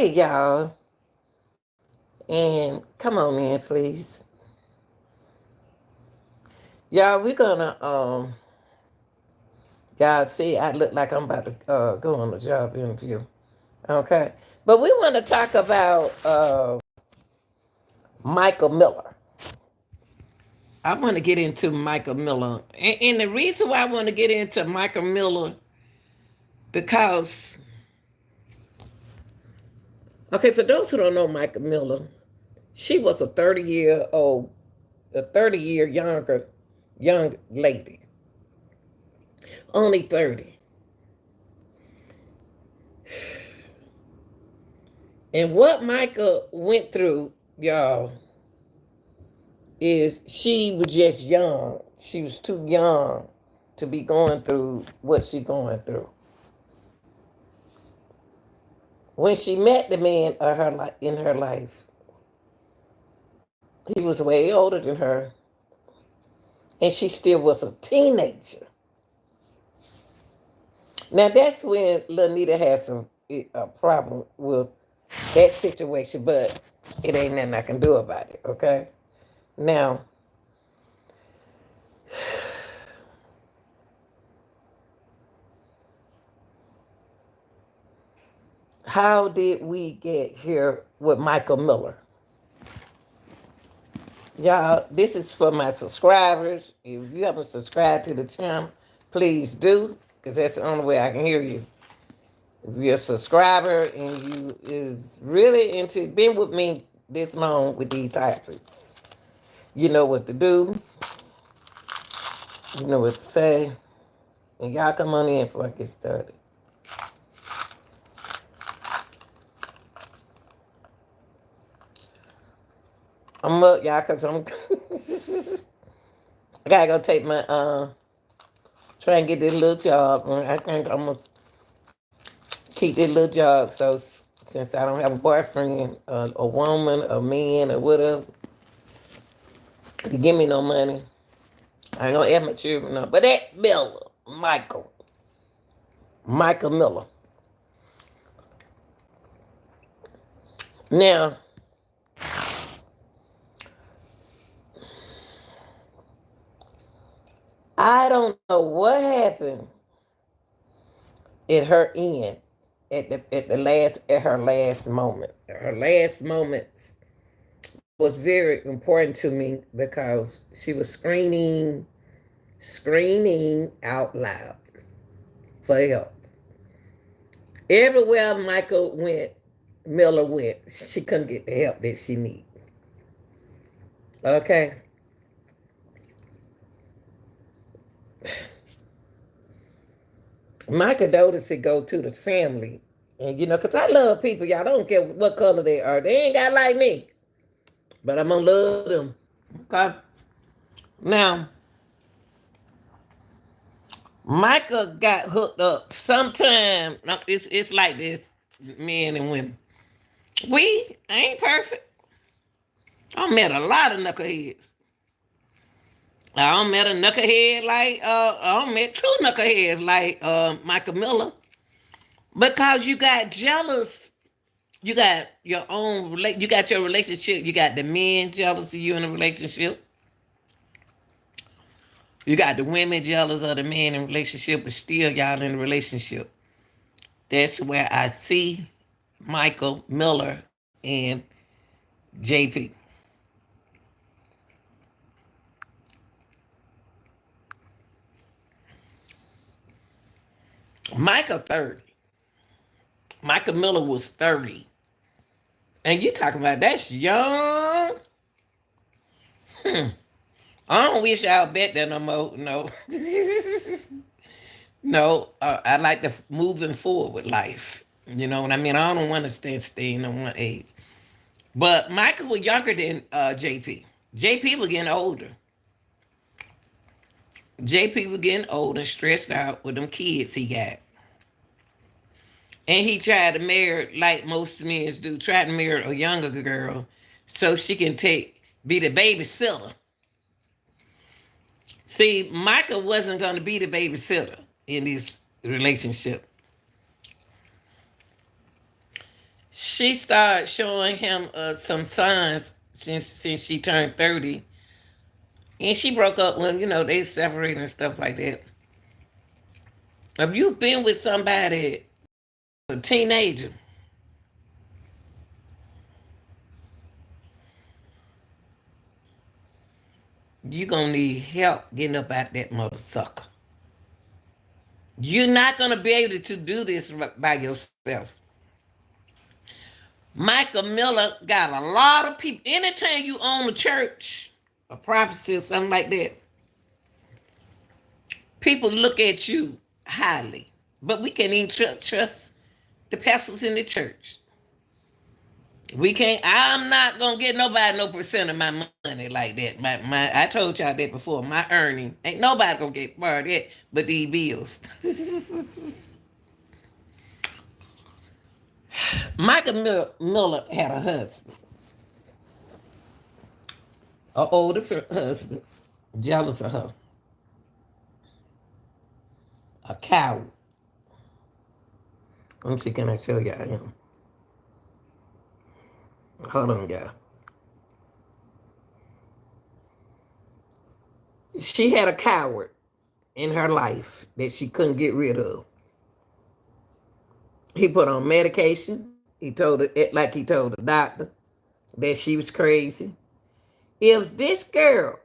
Hey, y'all. And come on in, please. Y'all, we're gonna y'all see I look like I'm about to go on a job interview. Okay. But we want to talk about Michael Miller. I want to get into Michael Miller. And the reason why I want to get into Michael Miller, because okay, for those who don't know Michael Miller, she was a 30-year young lady. Only 30. And what Micah went through, y'all, is she was just young. She was too young to be going through what she going through. When she met the man of her in her life, he was way older than her, and she still was a teenager. Now that's when Lanita has a problem with that situation, but it ain't nothing I can do about it. Okay, now how did we get here with Michael Miller? Y'all, this is for my subscribers. If you haven't subscribed to the channel, please do, because that's the only way I can hear you. If you're a subscriber and you is really into been with me this long with these topics, you know what to do, you know what to say, and y'all come on in before I get started. I'm up, y'all, because I'm I gotta go take my try and get this little job. I think I'm gonna keep this little job. So since I don't have a boyfriend, a woman, a man, or whatever, to give me no money, I ain't gonna have my children up. But that's Miller, Michael Miller. Now, I don't know what happened at her end, at her last moment. Her last moments was very important to me because she was screaming out loud for help. Everywhere Miller went, she couldn't get the help that she needed. Okay. My condolences go to the family. And because I love people, y'all don't care what color they are. They ain't got like me. But I'm gonna love them. Okay. Now, Micah got hooked up sometime. No, it's like this, men and women. We ain't perfect. I met a lot of knuckleheads. I don't met a knucklehead like I don't met two knuckleheads like Michael Miller. Because you got jealous. You got your own you got your relationship. You got the men jealous of you in a relationship. You got the women jealous of the man in a relationship, but still y'all in a relationship. That's where I see Michael Miller and JP. Michael 30. Michael Miller was 30. And you talking about that's young? I don't wish I'll bet that no more. No. No, I like the moving forward with life. You know what I mean? I don't want to stand staying on one age. But Michael was younger than JP. JP was getting older. JP was getting old and stressed out with them kids he got. And he tried to marry, like most men do, tried to marry a younger girl so she can be the babysitter. See, Michael wasn't going to be the babysitter in this relationship. She started showing him some signs since she turned 30, and she broke up when they separated and stuff like that. If you've been with somebody, a teenager, you gonna need help getting up out that mother sucker. You're not gonna be able to do this by yourself. Michael Miller got a lot of people. Anytime you own a church, a prophecy, or something like that, people look at you highly. But we can't even trust the pastors in the church. We can't. I'm not gonna get nobody no percent of my money like that. I told y'all that before. My earning ain't nobody gonna get part of that but these bills. Michael Miller had a husband, an older husband, jealous of her, a coward. Let me see, can I show y'all him? Hold on, y'all. She had a coward in her life that she couldn't get rid of. He put on medication. He told it like he told the doctor that she was crazy. If this girl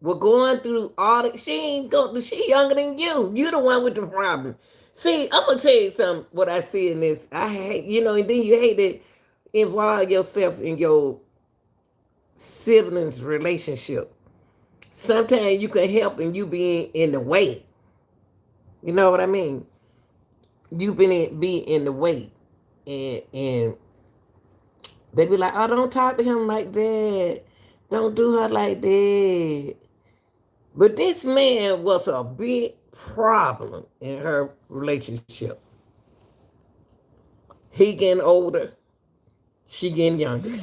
were going through all that, she ain't going. She younger than you. You the one with the problem. See, I'm gonna tell you something. What I see in this, I hate. And then you hate to involve yourself in your siblings' relationship. Sometimes you can help and you being in the way. You know what I mean? You be in the way, and they be like, "Oh, don't talk to him like that. Don't do her like that." But this man was a big problem in her relationship. He getting older, she getting younger.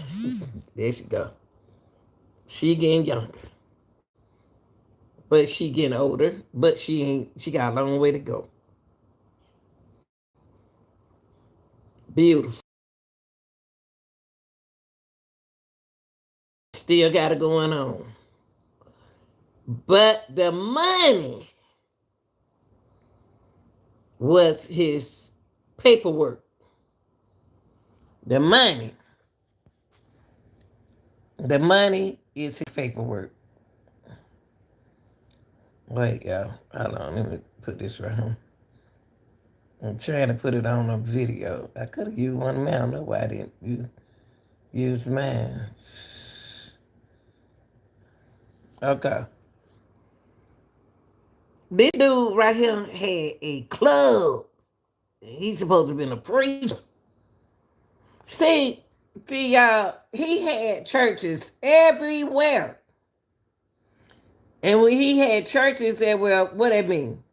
There she go. She getting younger, but she getting older. But she ain't. She got a long way to go. Beautiful. Still got it going on. But the money was his paperwork. The money. The money is his paperwork. Wait, y'all. Hold on. Let me put this right here. I'm trying to put it on a video. I could have used one of mine. I don't know why I didn't use mine. Okay. This dude right here had a club. He's supposed to be a preacher. See, y'all, he had churches everywhere. And when he had churches everywhere, what that mean?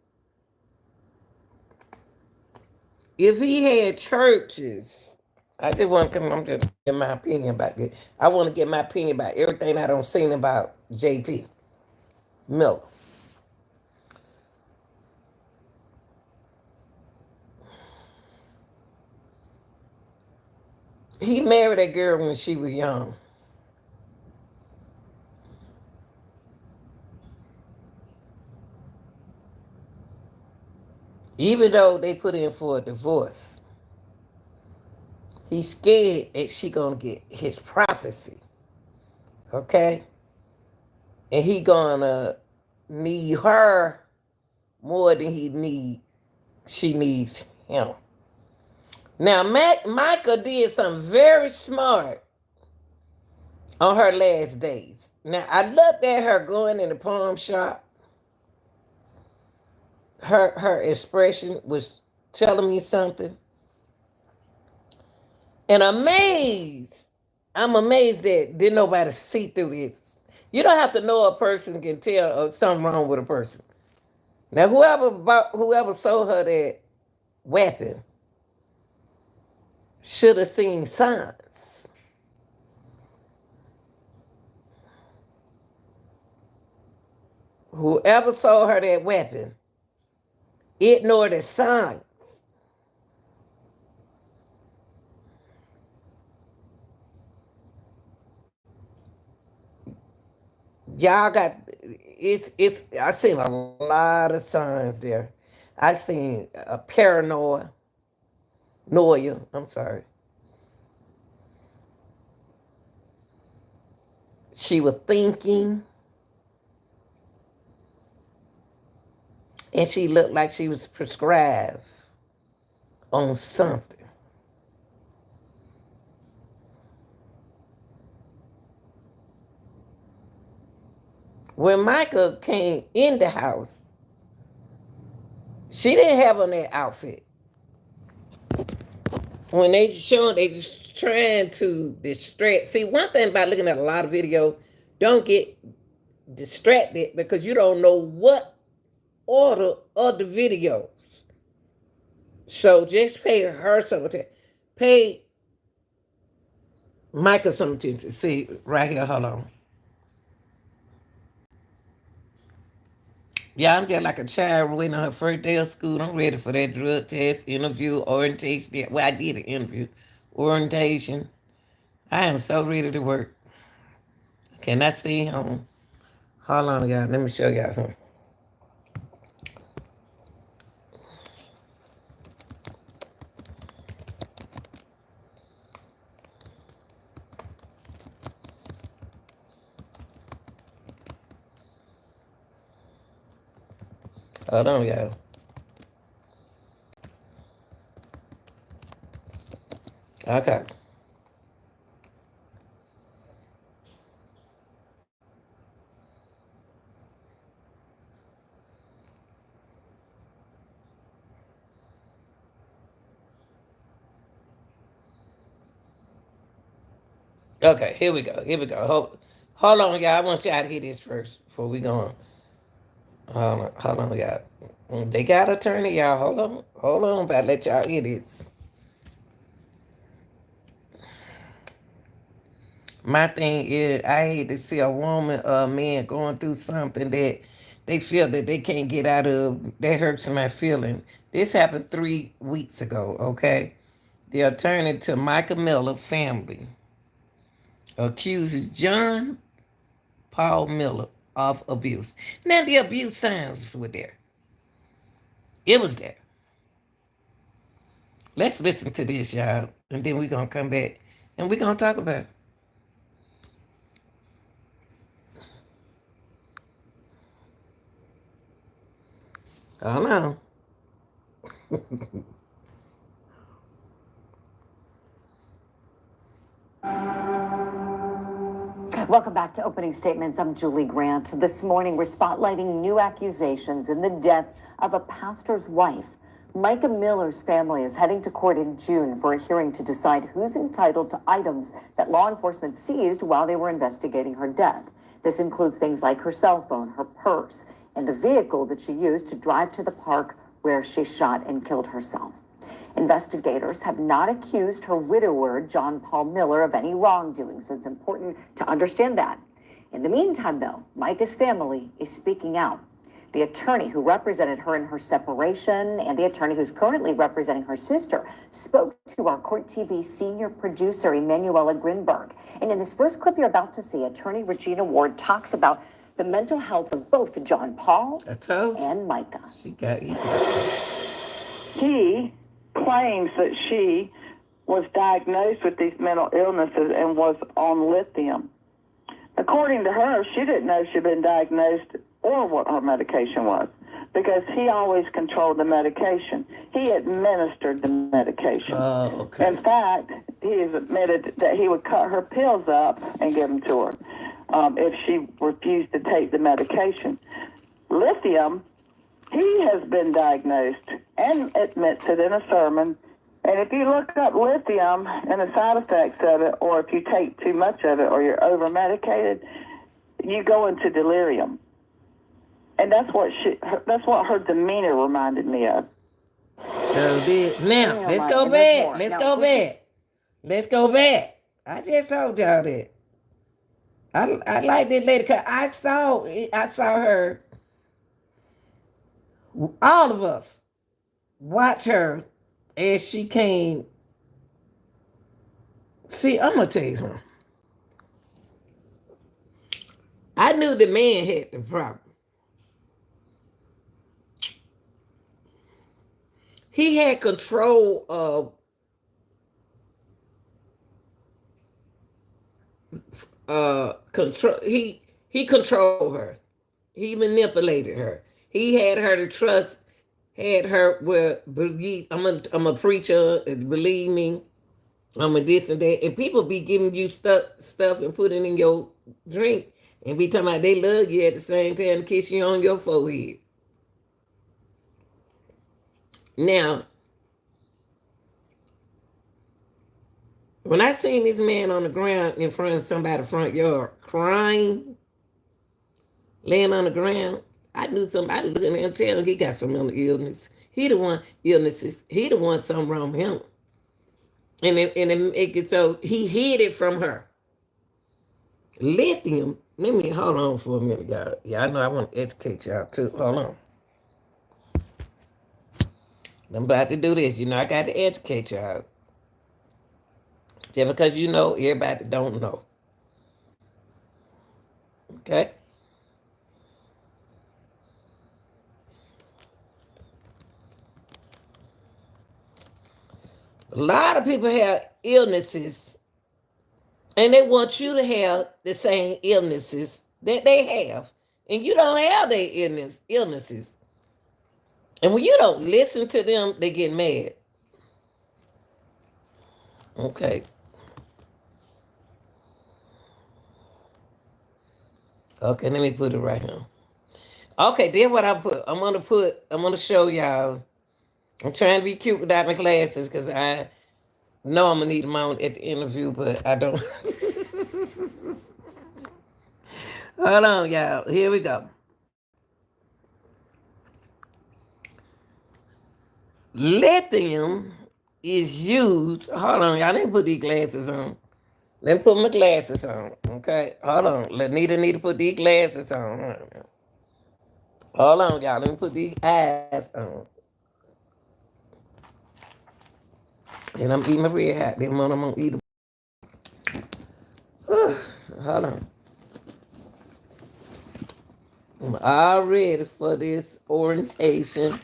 If he had churches, I'm just getting my opinion about this. I want to get my opinion about everything I don't seen about JP Miller. He married that girl when she was young. Even though they put in for a divorce, he's scared that she gonna get his prophecy. Okay? And he gonna need her more than she needs him. Now, Micah did something very smart on her last days. Now, I looked at her going in the pawn shop. Her expression was telling me something. And I'm amazed that didn't nobody see through this. You don't have to know a person can tell something wrong with a person. Now, whoever sold her that weapon should have seen signs. Whoever sold her that weapon ignored the signs. Y'all got it's I seen a lot of signs there. I seen a noia, I'm sorry. She was thinking, and she looked like she was prescribed on something. When Micah came in the house, she didn't have on that outfit. When they showing, they just trying to distract. See, one thing about looking at a lot of video, don't get distracted because you don't know what order of the videos. So just pay her some attention. Pay Micah some attention. See, right here, hold on. Yeah, I'm just like a child waiting on her first day of school. I'm ready for that drug test, interview, orientation. Yeah, well, I did an interview, orientation. I am so ready to work. Can I stay home? Hold on, y'all. Let me show y'all something. Hold on, y'all. Okay. Okay, here we go. Here we go. Hold on, y'all. I want y'all to hear this first before we go on. Hold on, y'all. They got an attorney, y'all. Hold on, about to let y'all hear this. My thing is, I hate to see a woman or a man going through something that they feel that they can't get out of. That hurts my feeling. This happened 3 weeks ago, okay? The attorney to Micah Miller family accuses John Paul Miller of abuse. Now, the abuse signs were there. It was there. Let's listen to this, y'all, and then we're going to come back and we're going to talk about it. I don't know. Welcome back to Opening Statements. I'm Julie Grant. This morning, we're spotlighting new accusations in the death of a pastor's wife. Micah Miller's family is heading to court in June for a hearing to decide who's entitled to items that law enforcement seized while they were investigating her death. This includes things like her cell phone, her purse, and the vehicle that she used to drive to the park where she shot and killed herself. Investigators have not accused her widower, John Paul Miller, of any wrongdoing, so it's important to understand that. In the meantime, though, Micah's family is speaking out. The attorney who represented her in her separation and the attorney who's currently representing her sister spoke to our Court TV senior producer, Emanuela Grinberg. And in this first clip you're about to see, attorney Regina Ward talks about the mental health of both John Paul and Micah. He claims that she was diagnosed with these mental illnesses and was on lithium. According to her, she didn't know she'd been diagnosed or what her medication was because he always controlled the medication. He administered the medication. In fact, he has admitted that he would cut her pills up and give them to her if she refused to take the medication. Lithium, he has been diagnosed and admits it in a sermon. And if you look up lithium and the side effects of it, or if you take too much of it or you're over-medicated, you go into delirium. And that's what her demeanor reminded me of. Now, let's go back. Let's go back. I just told y'all that. I like that lady because I saw her. All of us watch her as she came. See, I'm gonna tell you something. I knew the man had the problem. He had control of control. He controlled her. He manipulated her. He had her to trust. Had her with believe. I'm a preacher. And believe me. I'm a this and that. And people be giving you stuff and putting in your drink and be talking about they love you at the same time, kiss you on your forehead. Now, when I seen this man on the ground in front of somebody's front yard crying, laying on the ground, I knew somebody looking at him tell him he got some mental illness. He the one illnesses. He the one something wrong with him. And it make it so he hid it from her. Lithium. Let me hold on for a minute, y'all. Yeah, I know I want to educate y'all too. Hold on. I'm about to do this. I got to educate y'all. Just because everybody don't know. Okay? A lot of people have illnesses, and they want you to have the same illnesses that they have. And you don't have their illnesses. And when you don't listen to them, they get mad. Okay. Okay, let me put it right here. Okay, then what I put, I'm gonna show y'all. I'm trying to be cute without my glasses because I know I'm gonna need them on at the interview, but I don't. Hold on, y'all. Here we go. Lithium is used. Hold on, y'all. Let me put these glasses on. Let me put my glasses on. Okay, hold on. Lanita need to put these glasses on. Hold on, y'all. Let me put these eyes on. And I'm eating my red hot. Then I'm gonna eat. Hold on. I'm all ready for this orientation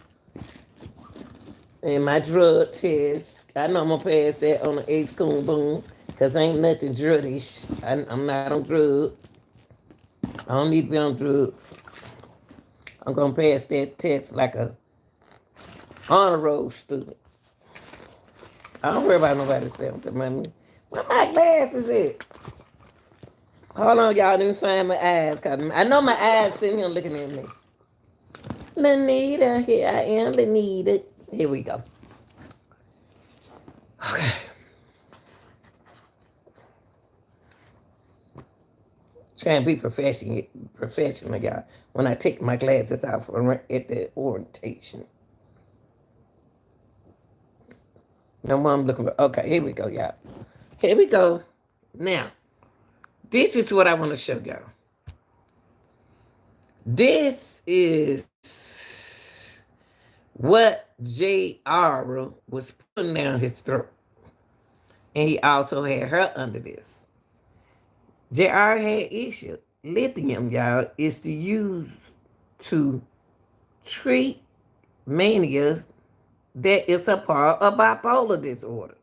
and my drug test. I know I'm gonna pass that on the H Coon Boom because ain't nothing druggish. I'm not on drugs. I don't need to be on drugs. I'm gonna pass that test like a honor roll student. I don't worry about nobody saying to me. Where my glasses at? Hold on, y'all. Let me find my eyes. Cause I know my eyes sitting here looking at me. Lanita, here I am, Lanita. Here we go. Okay. Trying to be professional, y'all. When I take my glasses off at the orientation. No more I'm looking for. Okay, here we go, y'all. Here we go. Now, this is what I want to show y'all. This is what J.R. was putting down his throat. And he also had her under this. J.R. had issue. Lithium, y'all, is to use to treat manias that is a part of bipolar disorder.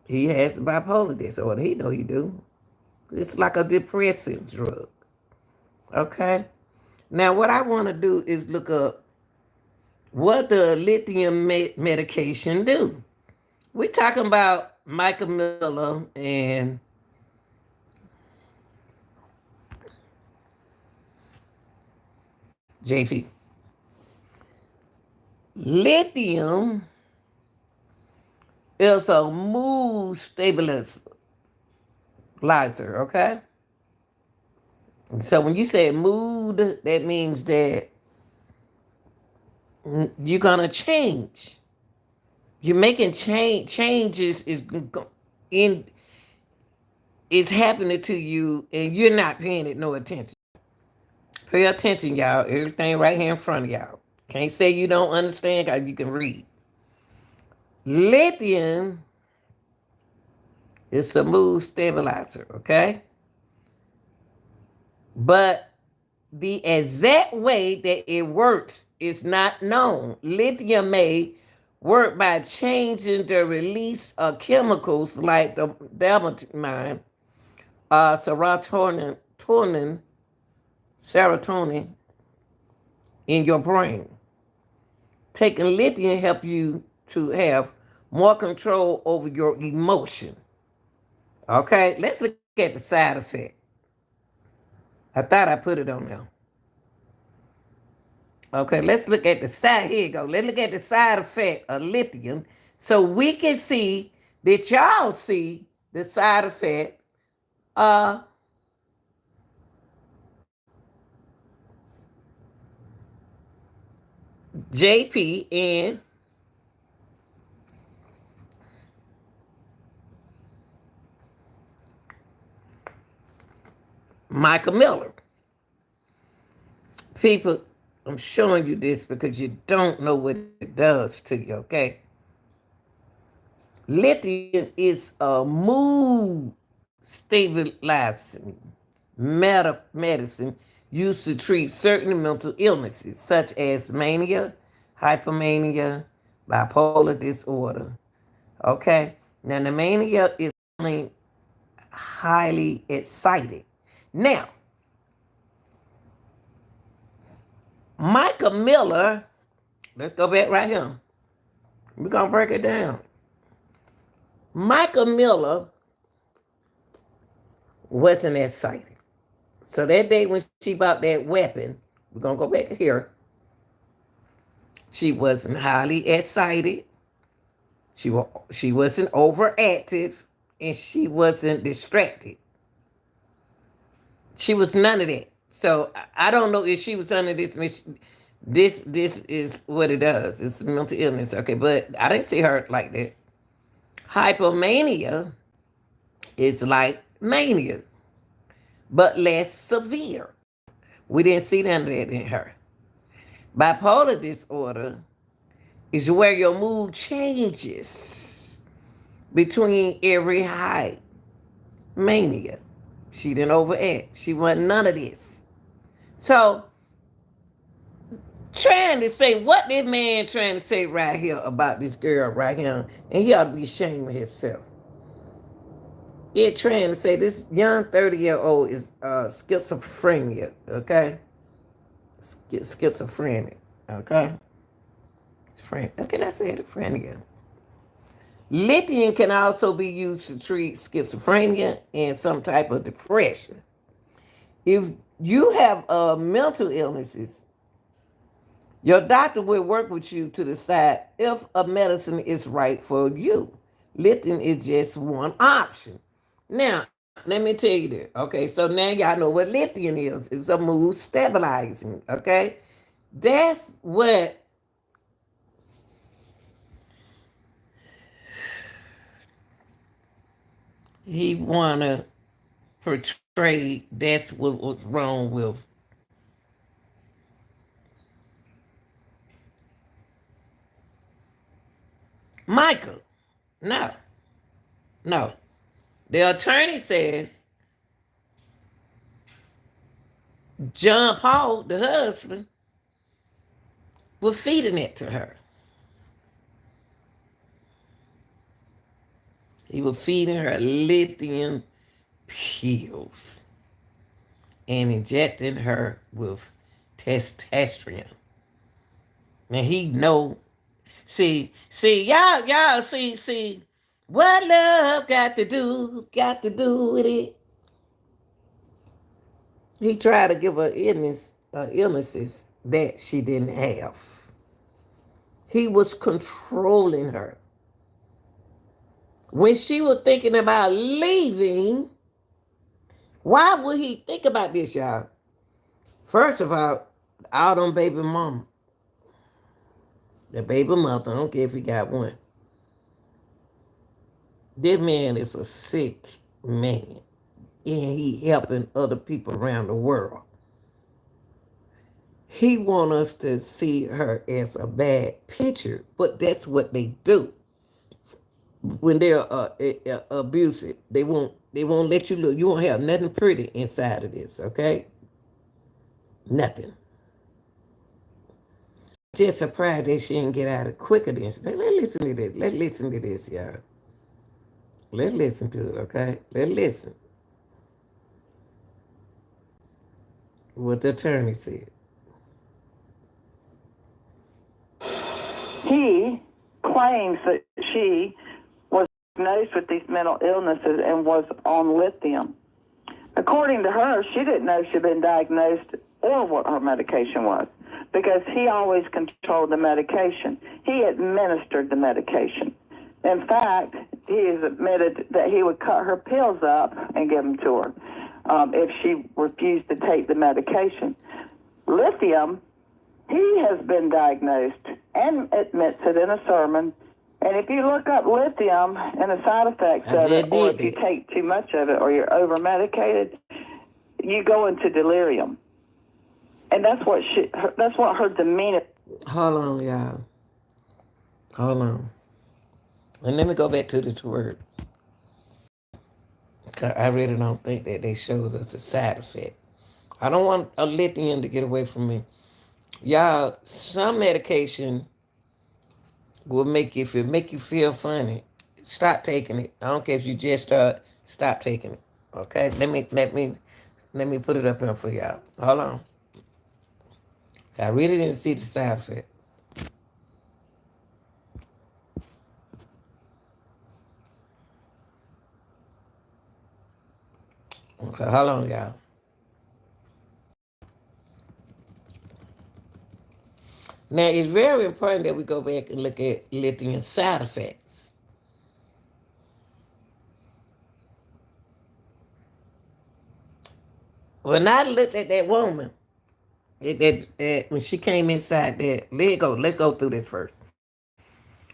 He has bipolar disorder. He know he do. It's like a depressant drug. Okay? Now, what I want to do is look up what the lithium medication do. We're talking about Micah Miller and JP. Lithium is a mood stabilizer, okay? So when you say mood, that means that you're gonna change. You're making changes is happening to you, and you're not paying it no attention. Pay attention, y'all. Everything right here in front of y'all. Can't say you don't understand because you can read. Lithium is a mood stabilizer, okay? but the exact way that it works is not known. Lithium may work by changing the release of chemicals like the dopamine, serotonin in your brain. Taking lithium help you to have more control over your emotion. Okay, let's look at the side effect. I thought I put it on there. Okay, let's look at the side. Here you go. Let's look at the side effect of lithium so we can see that y'all see the side effect of JP and Michael Miller. People, I'm showing you this because you don't know what it does to you, okay? Lithium is a mood stabilizing medicine used to treat certain mental illnesses such as mania, hypomania, bipolar disorder. Okay? Now, the mania is feeling highly excited. Now, Micah Miller, let's go back right here. We're going to break it down. Micah Miller wasn't excited. So that day when she bought that weapon, we're going to go back here. She wasn't highly excited. She wasn't overactive, and she wasn't distracted. She was none of that. So I don't know if she was under this. This is what it does. It's mental illness, okay? But I didn't see her like that. Hypomania is like mania, but less severe. We didn't see none of that in her. Bipolar disorder is where your mood changes between every high. Mania. She didn't overact. She wasn't none of this. So, trying to say what this man trying to say right here about this girl right here, and he ought to be ashamed of himself. He trying to say this young 30-year-old is schizophrenia, okay? Schizophrenic, okay? Okay, that's it, schizophrenia. Lithium can also be used to treat schizophrenia and some type of depression. If you have mental illnesses, your doctor will work with you to decide if a medicine is right for you. Lithium is just one option. Now, let me tell you this. Okay, so now y'all know what lithium is. It's a mood stabilizing, okay? That's what he want to portray. That's what was wrong with Michael. No. No. The attorney says John Paul, the husband, was feeding it to her. He was feeding her lithium pills and injecting her with testosterone. Now he know. See, y'all see what love got to do with it. He tried to give her illnesses that she didn't have. He was controlling her. When she was thinking about leaving, why would he think about this, y'all? First of all them baby mama. The baby mother, I don't care if he got one. This man is a sick man. And he helping other people around the world. He want us to see her as a bad picture, but that's what they do. When they're abusive, they won't let you look. You won't have nothing pretty inside of this, okay? Nothing. Just surprised that she didn't get out of quicker than she. Let's listen to this. Let's listen to this, y'all. Let's listen to it, okay? Let's listen. What the attorney said. He claims that she was diagnosed with these mental illnesses and was on lithium. According to her, she didn't know she'd been diagnosed or what her medication was because he always controlled the medication. He administered the medication. In fact, he has admitted that he would cut her pills up and give them to her if she refused to take the medication. Lithium, he has been diagnosed and admits it in a sermon. And if you look up lithium and the side effects of it, or if you take too much of it or you're over medicated, you go into delirium. And that's what her demeanor. Hold on, y'all. Hold on. And let me go back to this word. I really don't think that they showed us a side effect. I don't want a lithium to get away from me. Y'all, some medication will make you, if it make you feel funny, stop taking it. I don't care if you just stop taking it. Okay? Let me put it up here for y'all. Hold on. I really didn't see the side effect. Okay, hold on, y'all. Now, it's very important that we go back and look at lithium side effects. When I looked at that woman, when she came inside there, let's go through this first.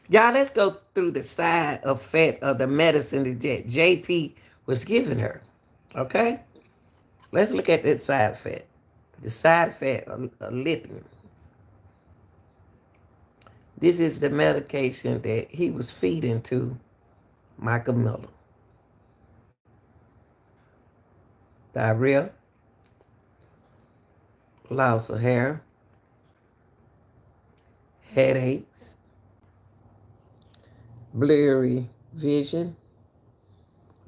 Y'all, let's go through the side effect of the medicine that JP was giving her. Okay? Let's look at that side effect. The side effect of lithium. This is the medication that he was feeding to Micah Miller. Diarrhea, loss of hair, headaches, blurry vision,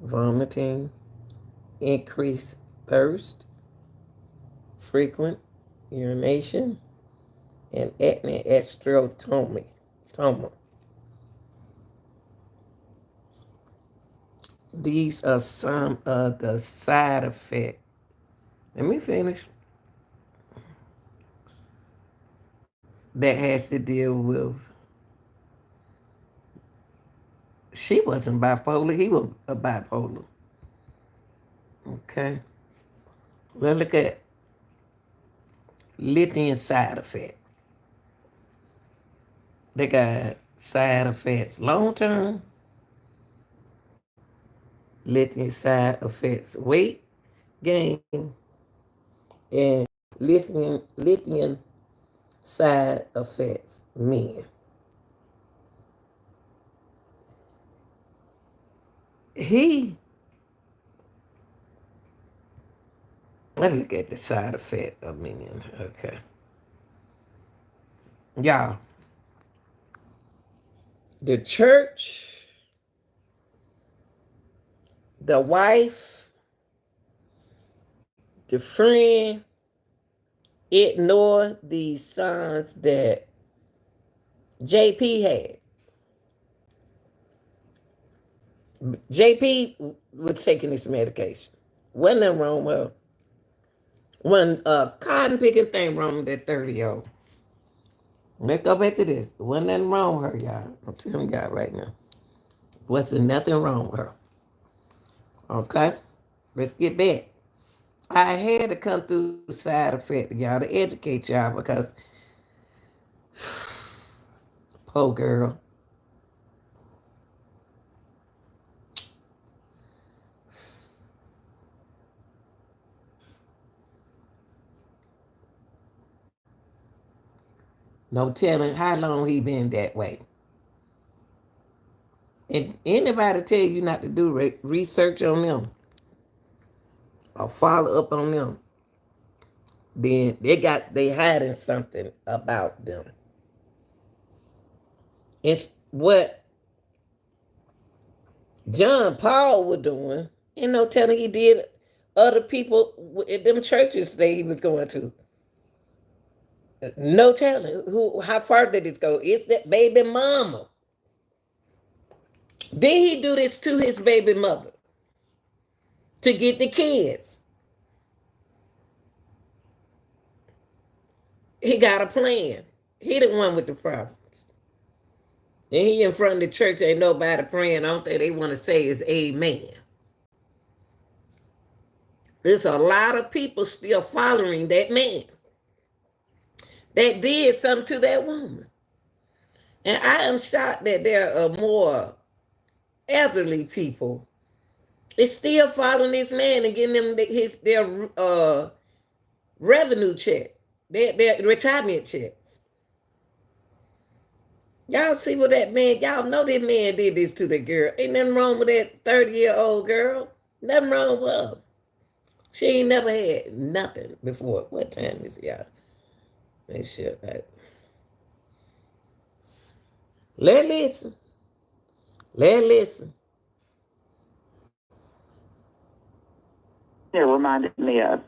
vomiting, increased thirst, frequent urination, and ectotomy. These are some of the side effects. Let me finish. That has to deal with, she wasn't bipolar, he was a bipolar. Okay. Let's look at lithium side effect. They got side effects long term. Lithium side effects weight gain, and lithium side effects men. Let's look at the side effect of men. Okay. Y'all, the church, the wife, the friend, ignore these signs that JP had. JP was taking this medication. Wasn't nothing wrong with her. One cotton picking thing wrong with that 30-year-old. Let's go back to this. Wasn't nothing wrong with her, y'all. I'm telling y'all right now. Wasn't nothing wrong with her. Okay? Let's get back. I had to come through the side effect, y'all, to educate y'all because poor girl. No telling how long he been that way. And anybody tell you not to do research on them or follow up on them, then they hiding something about them. It's what John Paul was doing. You know, telling he did other people at them churches that he was going to. No telling how far did it go. It's that baby mama. Did he do this to his baby mother to get the kids? He got a plan. He the one with the problems. And he in front of the church, ain't nobody praying. I don't think they want to say is amen. There's a lot of people still following that man that did something to that woman. And I am shocked that there are more elderly people is still following this man and getting them their revenue check, their retirement checks. Y'all see what that man, y'all know that man did this to the girl. Ain't nothing wrong with that 30-year-old girl. Nothing wrong with her. She ain't never had nothing before. What time is it, y'all? Make sure that. Let listen. It reminded me of.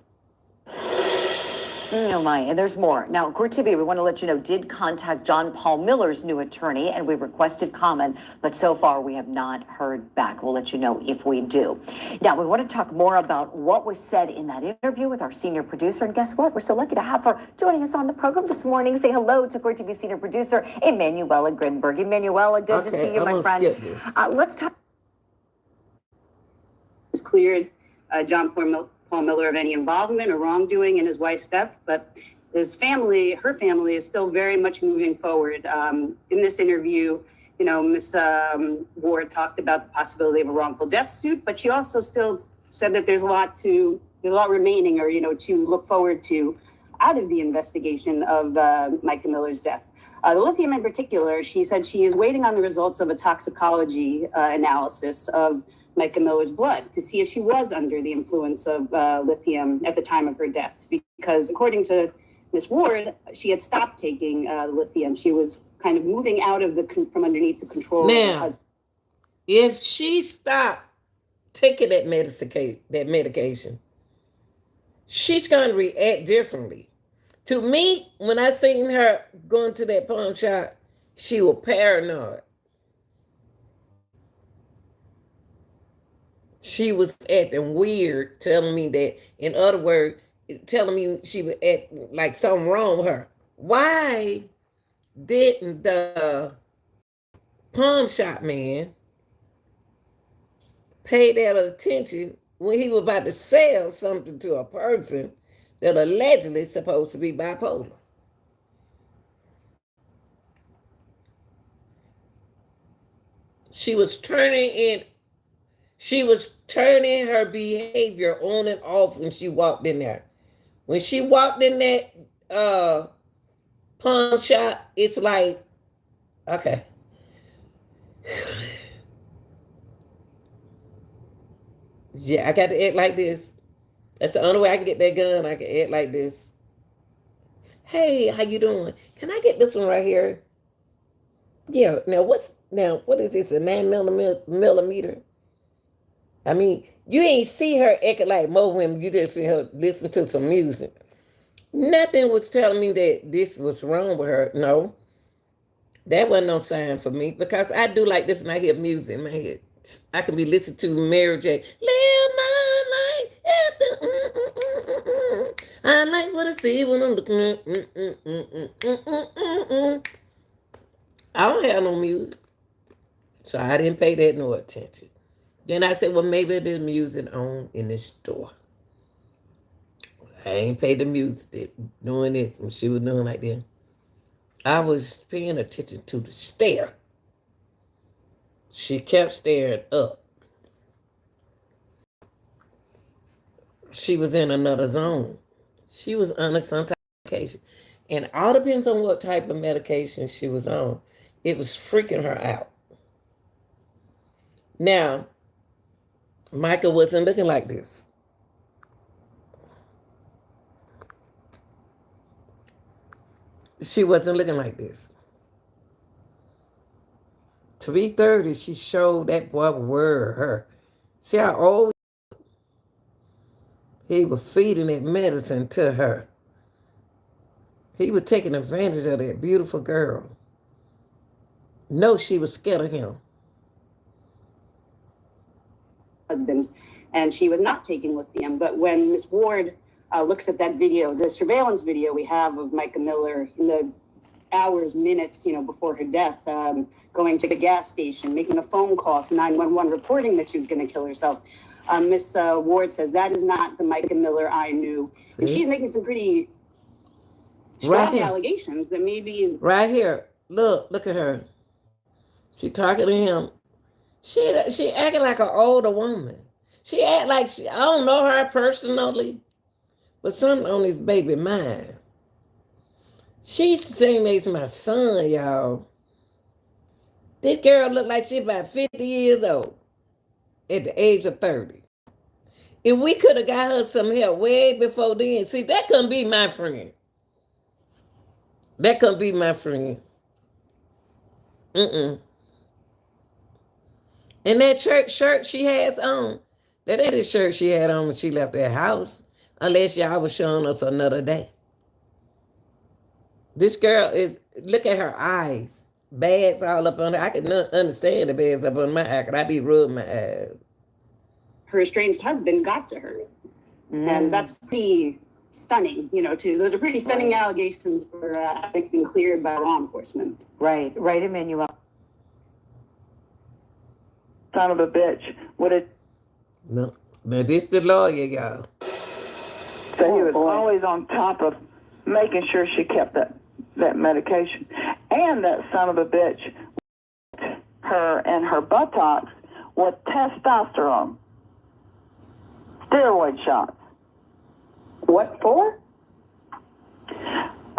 Oh my, and there's more. Now, Court TV, we want to let you know, did contact John Paul Miller's new attorney, and we requested comment, but so far we have not heard back. We'll let you know if we do. Now, we want to talk more about what was said in that interview with our senior producer, and guess what? We're so lucky to have her joining us on the program this morning. Say hello to Court TV senior producer, Emanuela Grinberg. Emanuela, good to see you, my friend. Let's talk. Has cleared John Paul Miller of any involvement or wrongdoing in his wife's death, but her family is still very much moving forward. In this interview, Ms. Ward talked about the possibility of a wrongful death suit, but she also still said that there's a lot remaining, or to look forward to out of the investigation of Micah Miller's death. The lithium in particular, she said she is waiting on the results of a toxicology analysis of Micah Miller's blood to see if she was under the influence of lithium at the time of her death. Because according to Ms. Ward, she had stopped taking lithium. She was kind of moving out of from underneath the control. Now, if she stopped taking that medication, she's going to react differently. To me, when I seen her going to that pawn shop, she was paranoid. She was acting weird, telling me that, in other words, telling me she would act like something wrong with her. Why didn't the pawn shop man pay that attention when he was about to sell something to a person that allegedly is supposed to be bipolar? She was turning her behavior on and off when she walked in there. When she walked in that pawn shop, it's like, okay. Yeah, I got to act like this. That's the only way I can get that gun. I can act like this. Hey, how you doing? Can I get this one right here? Yeah. Now what is this? A 9mm? I mean, you ain't see her acting like more women. You just see her listen to some music. Nothing was telling me that this was wrong with her. No, that wasn't no sign for me, because I do like this when I hear music in my head. I can be listening to Mary J. Live my life after. I like what I see when I'm looking. I don't have no music, so I didn't pay that no attention. Then I said, well, maybe there's music on in the store. I ain't paid the music doing this when she was doing like that. I was paying attention to the stare. She kept staring up. She was in another zone. She was on some type of medication. And it all depends on what type of medication she was on. It was freaking her out. Now, Micah wasn't looking like this. she wasn't looking like this. To be 30, she showed that boy were her. See how old he was feeding that medicine to her. He was taking advantage of that beautiful girl. No, she was scared of him. Husband, and she was not taking lithium. But when Miss Ward looks at that video, the surveillance video we have of Micah Miller in the hours, minutes, before her death, going to the gas station, making a phone call to 911, reporting that she was going to kill herself. Miss Ward says, that is not the Micah Miller I knew. And she's making some pretty strong allegations that maybe... Right here. Look at her. She talking to him. She acting like an older woman. She act like I don't know her personally, but something on this baby mind. She's the same age as my son, y'all. This girl look like she about 50 years old at the age of 30. If we could have got her some help way before then, see, that couldn't be my friend. That couldn't be my friend. And that church shirt she has on, that ain't the shirt she had on when she left that house, unless y'all was showing us another day. This girl is, look at her eyes. Bags all up on her. I can understand the bags up on my eye, because I be rubbing my eyes. Her estranged husband got to her. And that's pretty stunning, too. Those are pretty stunning allegations for having been cleared by law enforcement. Right, Emmanuel. Son of a bitch. Would it? No, now this the lawyer, y'all. So he was always on top of making sure she kept that medication. And that son of a bitch, her and her buttocks with testosterone. Steroid shots. What for?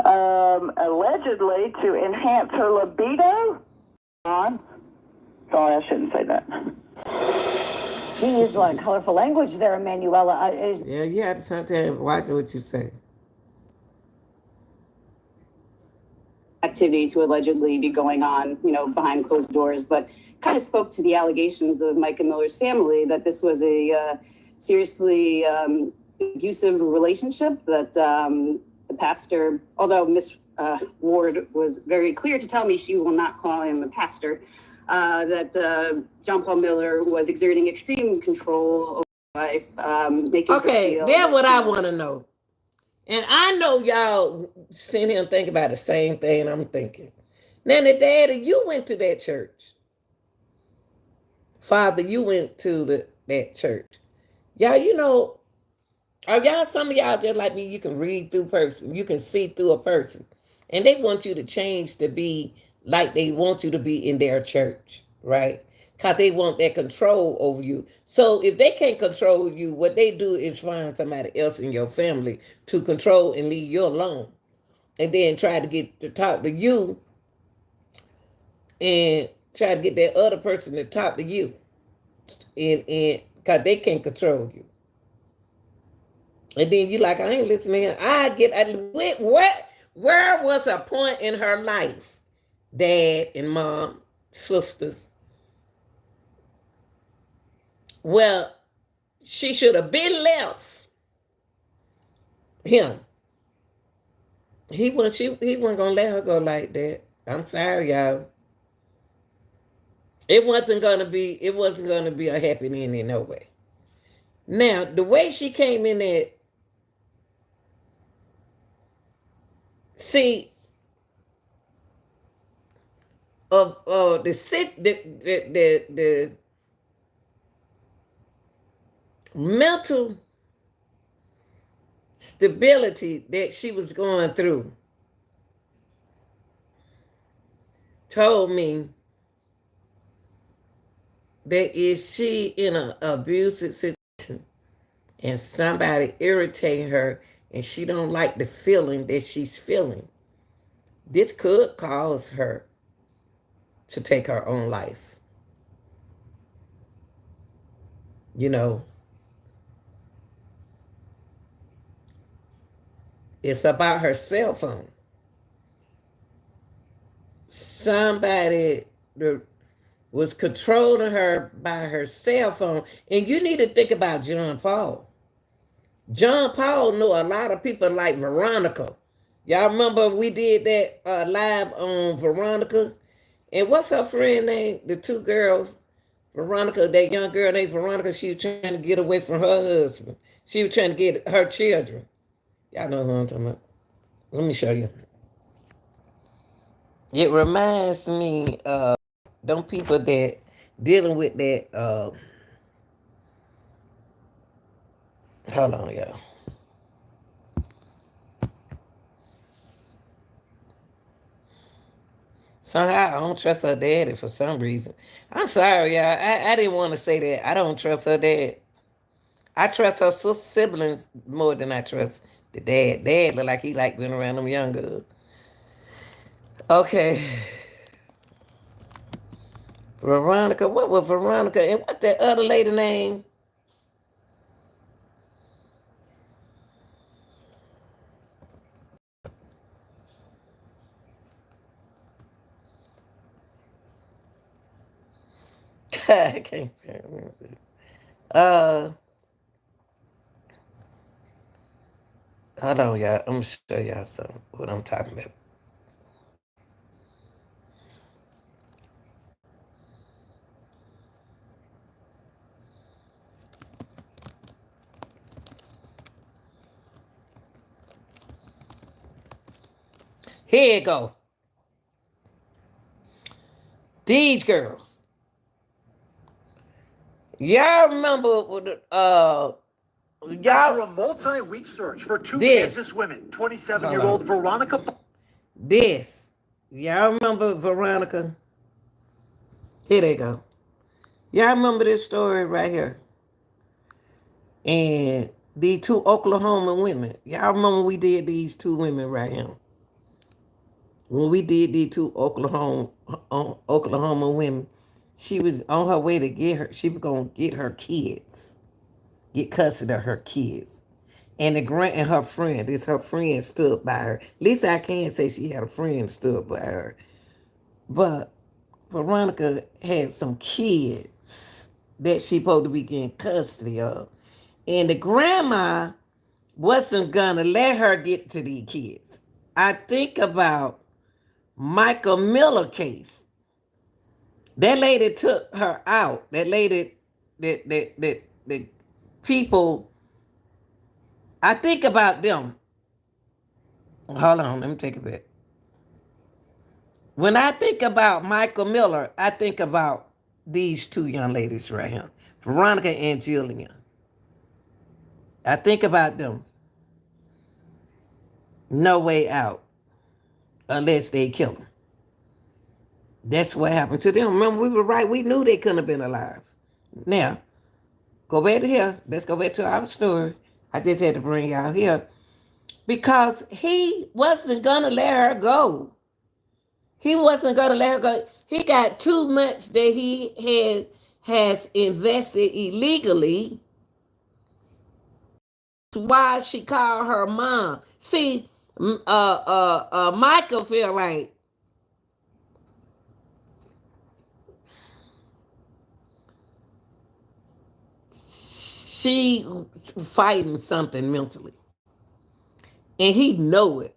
Allegedly to enhance her libido. Sorry, I shouldn't say that. She used a lot of colorful language there, Emanuela. Yeah, you have to sometimes watch what you say. Activity to allegedly be going on, behind closed doors, but kind of spoke to the allegations of Micah Miller's family that this was a seriously abusive relationship, that the pastor, although Miss Ward was very clear to tell me she will not call him a pastor, that John Paul Miller was exerting extreme control over his wife, making her feel... That's what I want to know. And I know y'all sitting here and think about the same thing I'm thinking. Now, the daddy, you went to that church. Father, you went to that church. Y'all, are y'all, some of y'all just like me, you can read through person. You can see through a person. And they want you to change to be like they want you to be in their church, right? Because they want that control over you. So if they can't control you, what they do is find somebody else in your family to control and leave you alone. And then try to get to talk to you and try to get that other person to talk to you. And because they can't control you. And then you like, I ain't listening. Where was a point in her life, dad and mom, sisters, well, she should have been left him. He wasn't gonna let her go like that. I'm sorry, y'all. It wasn't gonna be a happy ending in no way. Now, the way she came in there, see, the mental stability that she was going through told me that if she in an abusive situation and somebody irritating her and she don't like the feeling that she's feeling, this could cause her to take her own life. It's about her cell phone. somebody was controlling her by her cell phone. And you need to think about John Paul. John Paul knew a lot of people like Veronica. Y'all remember we did that live on Veronica? And what's her friend name? The two girls, Veronica, that young girl named Veronica, she was trying to get away from her husband. She was trying to get her children. Y'all know who I'm talking about. Let me show you. It reminds me of them people that dealing with that. Hold on, y'all. Somehow I don't trust her daddy for some reason. I'm sorry, y'all. I didn't want to say that. I don't trust her dad. I trust her siblings more than I trust the dad. Dad look like he like being around them young girls. Okay. Veronica, what was Veronica? And what that other lady name? I can't remember. Hold on, y'all. I'm gonna show y'all something. What I'm talking about. Here you go. These girls. Y'all remember After a multi-week search for two Kansas women, 27-year-old Veronica. This. Y'all remember Veronica? Here they go. Y'all remember this story right here? And the two Oklahoma women. Y'all remember we did these two women right here? When we did these two Oklahoma women, she was on her way to get her. She was gonna get her kids, get custody of her kids, and her friend. Her friend stood by her. At least I can say she had a friend stood by her. But Veronica had some kids that she supposed to be getting custody of, and the grandma wasn't gonna let her get to these kids. I think about Michael Miller case. That lady took her out. That lady, that people. I think about them. Hold on, let me take it back. When I think about Michael Miller, I think about these two young ladies right here, Veronica and Jillian. I think about them. No way out unless they kill them. That's what happened to them. Remember, we were right. We knew they couldn't have been alive. Now, go back to here. Let's go back to our story. I just had to bring y'all here because he wasn't going to let her go. He wasn't going to let her go. He got too much that he has invested illegally. Why she called her mom? See, Micah feel like she fighting something mentally, and he know it.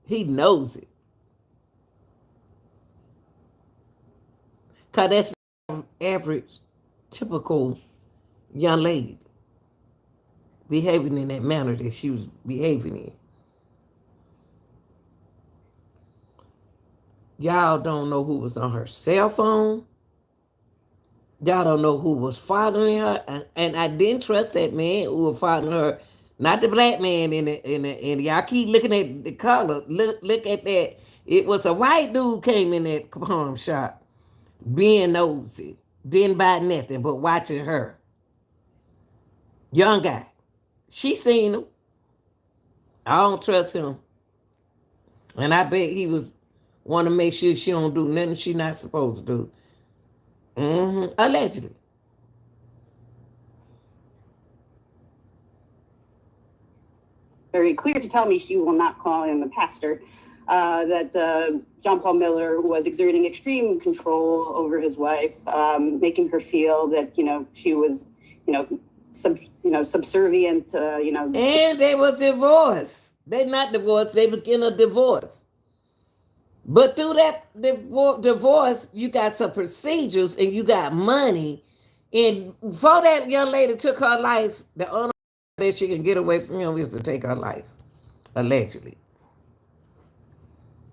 He knows it, cause that's average, typical young lady behaving in that manner that she was behaving in. Y'all don't know who was on her cell phone. Y'all don't know who was fathering her, and I didn't trust that man who was fathering her. Not the black man in y'all keep looking at the color. Look at that. It was a white dude came in that pawn shop, being nosy, didn't buy nothing but watching her. Young guy. She seen him. I don't trust him. And I bet he was want to make sure she don't do nothing she not supposed to do. Allegedly. Very clear to tell me she will not call in the pastor. that John Paul Miller was exerting extreme control over his wife, making her feel that, she was, subservient, And they were divorced. They not divorced. They was getting a divorce. But through that divorce, you got some procedures and you got money. And before that young lady took her life, the only way that she can get away from him is to take her life, allegedly.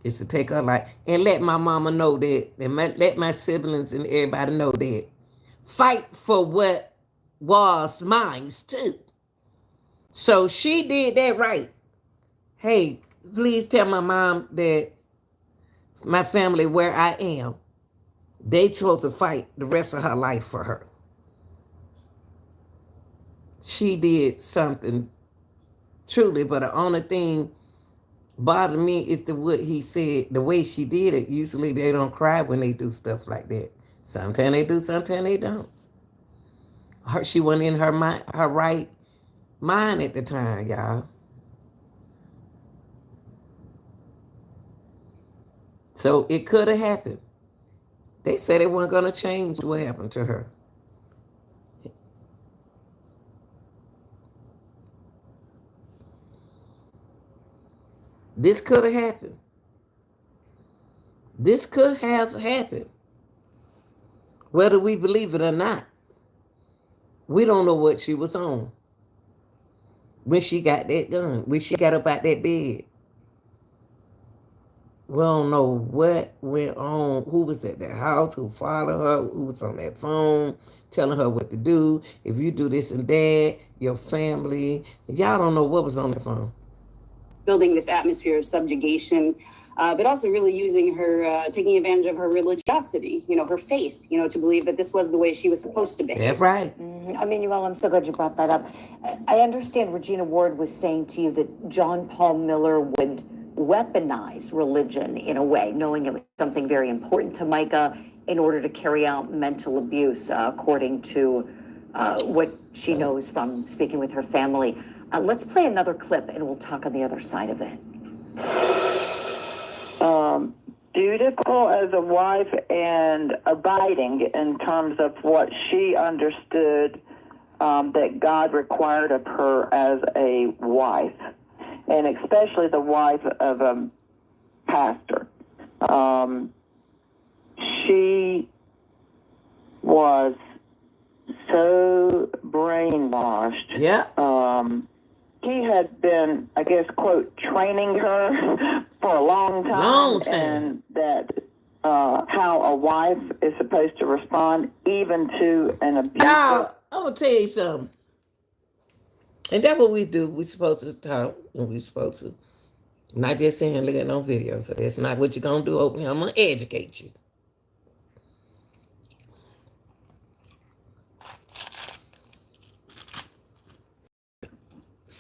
Is to take her life and let my mama know that, and let my siblings and everybody know that. Fight for what was mine too. So she did that right. Hey, please tell my mom that my family where I am, they supposed to fight the rest of her life for her. She did something truly, but the only thing bothered me is what he said, the way she did it. Usually they don't cry when they do stuff like that. Sometimes they do, sometimes they don't. She wasn't in her right mind at the time, y'all. So it could have happened. They said they weren't going to change what happened to her. This could have happened. This could have happened. Whether we believe it or not, we don't know what she was on when she got that done, when she got up out that bed. We don't know what went on, who was at that house, who followed her, who was on that phone, telling her what to do. If you do this and that, your family, y'all don't know what was on the phone. Building this atmosphere of subjugation, but also really using her, taking advantage of her religiosity, her faith, to believe that this was the way she was supposed to be. That's right. I mean, I'm so glad you brought that up. I understand Regina Ward was saying to you that John Paul Miller would weaponize religion in a way, knowing it was something very important to Micah in order to carry out mental abuse, according to what she knows from speaking with her family. Let's play another clip and we'll talk on the other side of it. Dutiful as a wife and abiding in terms of what she understood that God required of her as a wife, and especially the wife of a pastor. She was so brainwashed. Yeah. He had been, I guess, quote, training her for a long time. Long time. And that how a wife is supposed to respond even to an abuser. Y'all, I'm going to tell you something. And that's what we do. We're supposed to talk when we're supposed to. Not just saying, look at no video. So that's not what you're going to do. Openly, I'm going to educate you.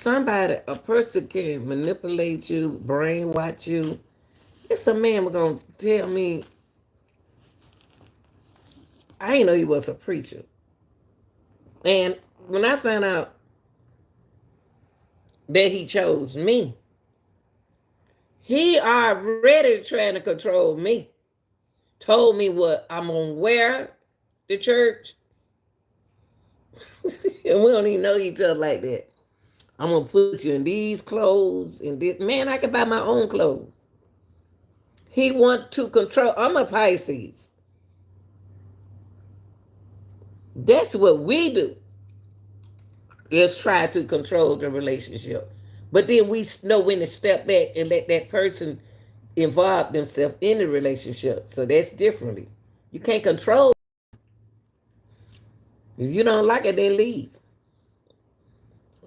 A person can manipulate you, brainwash you. It's a man was going to tell me, I didn't know he was a preacher. And when I found out that he chose me, he already trying to control me. Told me what I'm going to wear to church. And we don't even know each other like that. I'm going to put you in these clothes and this. Man, I can buy my own clothes. He want to control. I'm a Pisces. That's what we do. Is try to control the relationship. But then we know when to step back and let that person involve themselves in the relationship. So that's differently. You can't control. If you don't like it, then leave.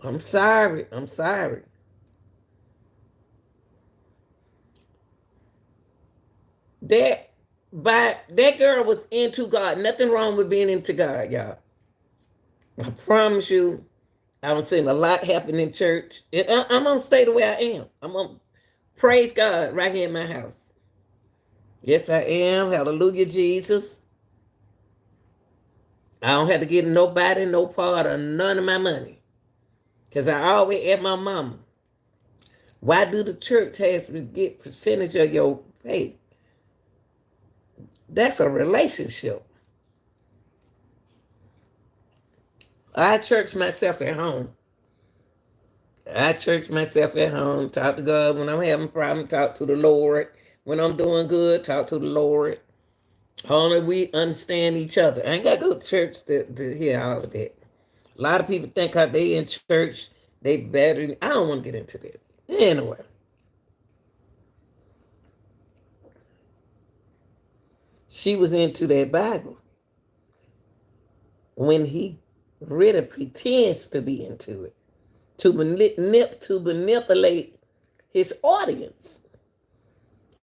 I'm sorry. That girl was into God. Nothing wrong with being into God, y'all. I promise you, I'm seeing a lot happen in church. And I'm going to stay the way I am. I'm going to praise God right here in my house. Yes, I am. Hallelujah, Jesus. I don't have to give nobody no part of none of my money. Because I always ask my mama, Why do the church has to get percentage of your pay? That's a relationship. I church myself at home. I church myself at home, talk to God when I'm having a problem, talk to the Lord. When I'm doing good, talk to the Lord. Only we understand each other. I ain't got to go to church to hear all of that. A lot of people think how they in church, they better. I don't want to get into that. Anyway. She was into that Bible when he really pretends to be into it, to manipulate his audience.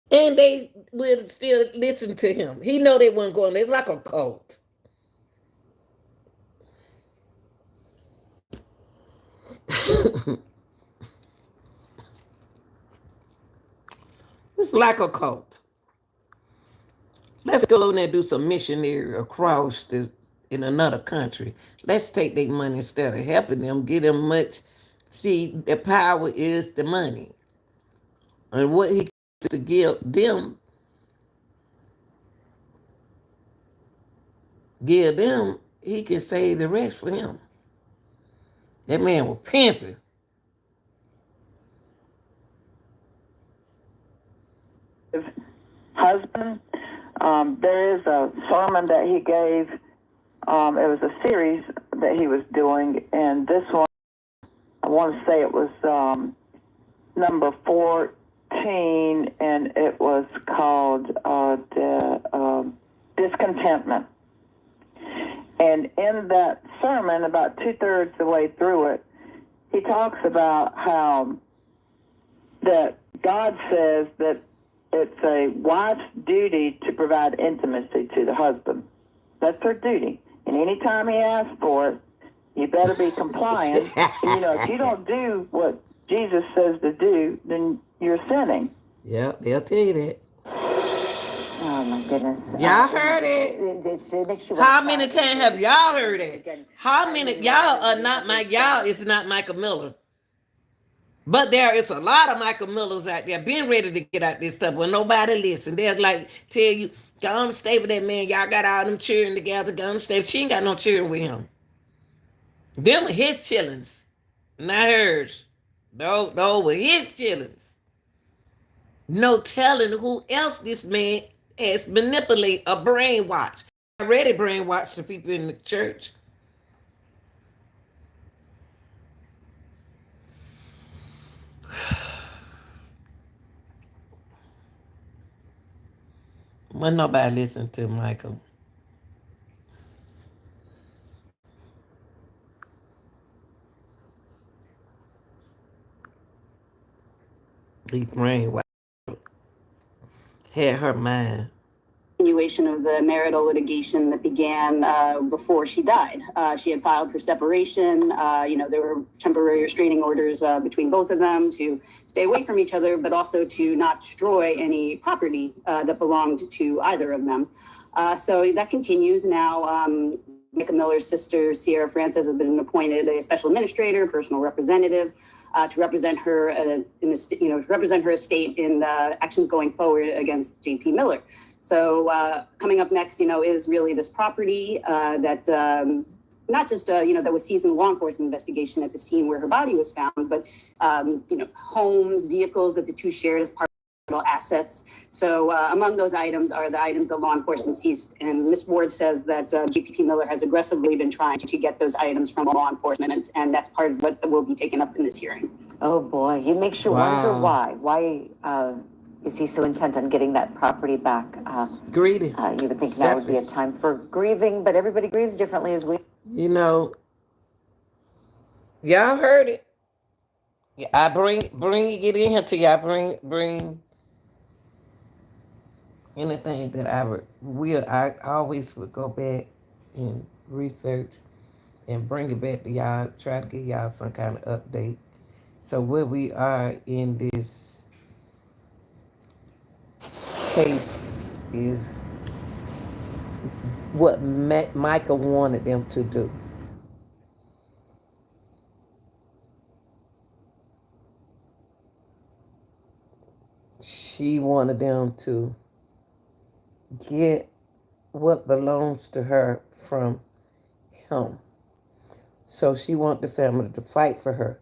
And they will still listen to him. He know they weren't going. It's like a cult. It's like a cult. Let's go in there and do some missionary across in another country. Let's take their money instead of helping them, get them much. See, the power is the money. And what he to give them, he can save the rest for him. That man was pimping. Husband, there is a sermon that he gave. It was a series that he was doing, and this one, I want to say it was number 14, and it was called Discontentment. And in that sermon, about 2/3 the way through it, he talks about how that God says that it's a wife's duty to provide intimacy to the husband. That's her duty. And anytime he asks for it, you better be compliant. And, if you don't do what Jesus says to do, then you're sinning. Yeah, they'll tell you that. Oh my goodness! Y'all heard it. It makes you How many times have y'all heard it? How many y'all are not y'all is not Micah Miller. But there is a lot of Micah Millers out there been ready to get out this stuff when nobody listen. They'll like tell you, go on stay with that man. Y'all got all them cheering together. Go on stay. She ain't got no cheering with him. Them were his chillings, not hers. No, were his chillings. No telling who else this man has manipulated or brainwashed. Already brainwashed the people in the church. Well, nobody listen to Michael. He brainwashed. Had her mind. Continuation of the marital litigation that began before she died. She had filed for separation. There were temporary restraining orders between both of them to stay away from each other, but also to not destroy any property that belonged to either of them. So that continues now. Micah Miller's sister, Sierra Francis, has been appointed a special administrator, personal representative, to represent her represent her estate in the actions going forward against J.P. Miller. So coming up next, is really this property that not just, that was seized in the law enforcement investigation at the scene where her body was found, but, homes, vehicles that the two shared as part of assets. So among those items are the items that law enforcement seized. And Ms. Ward says that J.P. Miller has aggressively been trying to get those items from law enforcement, and that's part of what will be taken up in this hearing. Oh boy, it makes you wonder why. Why is he so intent on getting that property back? Greedy. You would think now would be a time for grieving, but everybody grieves differently as we. Y'all heard it. Yeah, I bring it in here to y'all. Bring anything that I always would go back and research and bring it back to y'all. Try to give y'all some kind of update. So where we are in this case is what Micah wanted them to do. she wanted them to get what belongs to her from him. So she wanted the family to fight for her.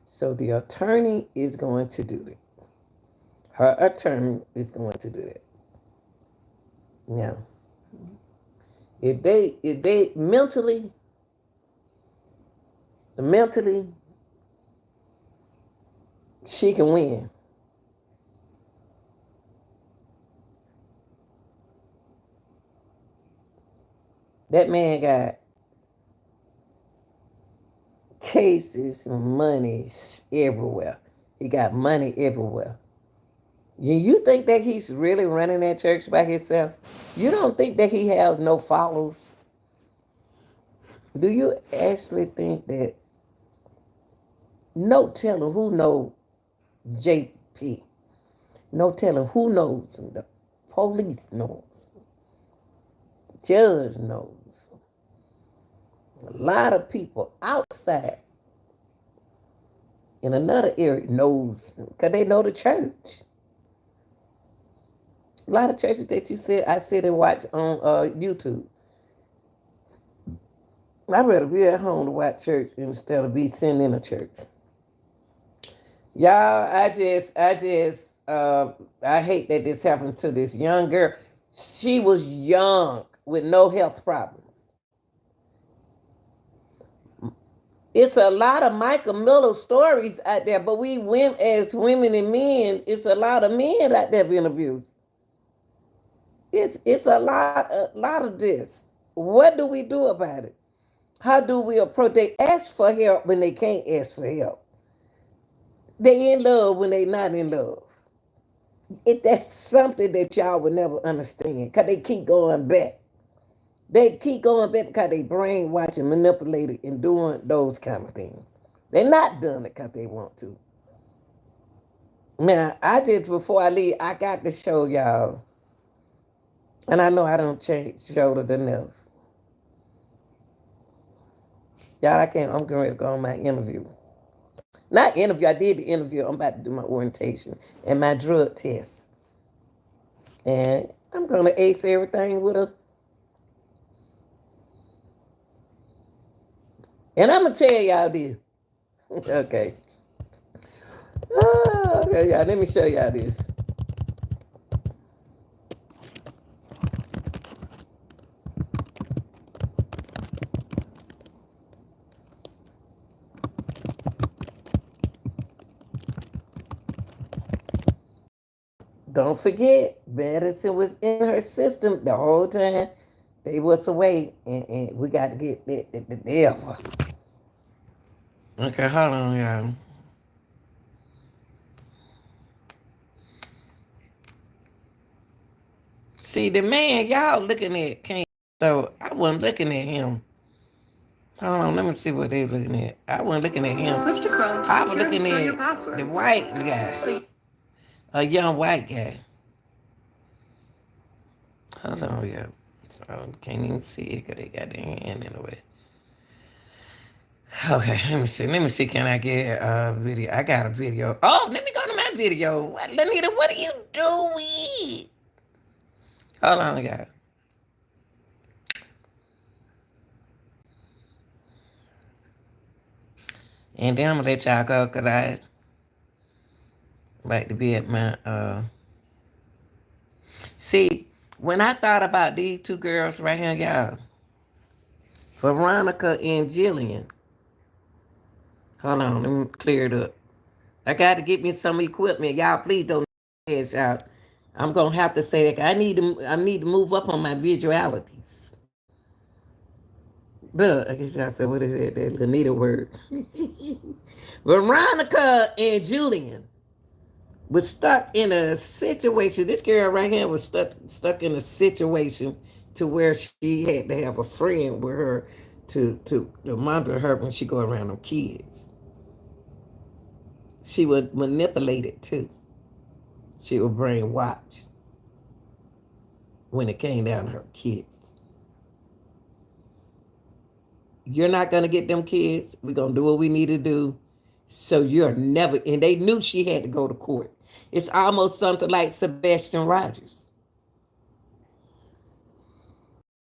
So the attorney is going to do it. Her attorney is going to do it. Now, if they mentally, she can win. That man got cases and money everywhere. He got money everywhere. You think that he's really running that church by himself? You don't think that he has no followers? Do you actually think that? No telling who knows JP. No telling who knows him. The police knows. Judge knows. A lot of people outside in another area knows because they know the church. A lot of churches that you said I sit and watch on YouTube. I'd rather be at home to watch church instead of be sitting in a church. Y'all, I hate that this happened to this young girl. She was young with no health problems. It's a lot of Micah Miller stories out there, but we went as women and men. It's a lot of men out there being abused. It's a lot of this. What do we do about it? How do we approach? They ask for help when they can't ask for help. They in love when they not in love. That's something that y'all would never understand because they keep going back. They keep going back because they brainwashing, manipulated, and doing those kind of things. They're not doing it because they want to. Now, before I leave, I got to show y'all, and I know I don't show it enough. Y'all, I'm getting ready to go on my interview. Not interview, I did the interview. I'm about to do my orientation and my drug test. And I'm going to ace everything with her. And I'm going to tell y'all this. Okay. Okay, y'all, let me show y'all this. Don't forget, medicine was in her system the whole time. They was away, and we got to get the devil. Okay, hold on, y'all. See, the man y'all looking at can't, so I wasn't looking at him. Hold on, let me see what they looking at. I wasn't looking at him. Switch to Chrome to secure and store your passwords. The white guy. A young white guy. Hold on, yeah. So can't even see it because they got their hand in the way. Okay, let me see. Can I get a video? I got a video. Oh, let me go to my video. Lanita, what are you doing? Hold on, y'all. And then I'm gonna let y'all go because I like to be at my See, when I thought about these two girls right here, y'all, Veronica and Jillian. Hold on, let me clear it up. I got to get me some equipment. Y'all, please don't y'all. I'm gonna have to say that I need to move up on my visualities. I guess y'all said, what is it? That Lanita word. Veronica and Julian was stuck in a situation. This girl right here was stuck in a situation to where she had to have a friend with her to monitor her when she go around them kids. She would manipulate it too. She would brainwash when it came down to her kids. You're not going to get them kids. We're going to do what we need to do. So you're never, and they knew she had to go to court. It's almost something like Sebastian Rogers.